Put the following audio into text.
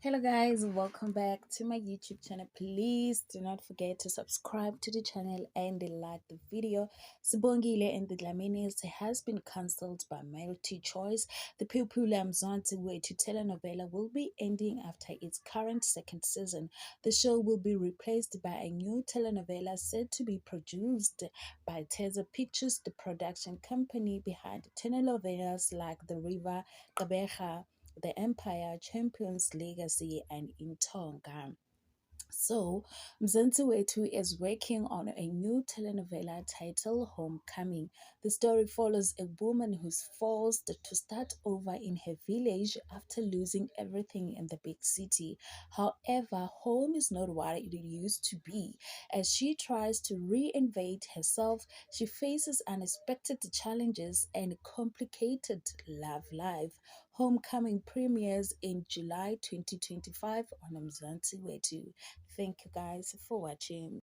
Hello guys, welcome back to my YouTube channel. Please do not forget to subscribe to the channel and like the video. Sibongile and the Dlaminis has been cancelled by Multi Choice. The popular Mzansi Wethu telenovela will be ending after its current second season. The show will be replaced by a new telenovela said to be produced by Teza Pictures, the production company behind telenovelas like The River, Kabeja, The Empire, Champions Legacy, and In Tonga. So, Mzansi Wetu is working on a new telenovela titled Homecoming. The story follows a woman who's forced to start over in her village after losing everything in the big city. However, home is not what it used to be. As she tries to reinvent herself, she faces unexpected challenges and complicated love life. Homecoming premieres in July 2025 on Mzansi Wetu. Thank you guys for watching.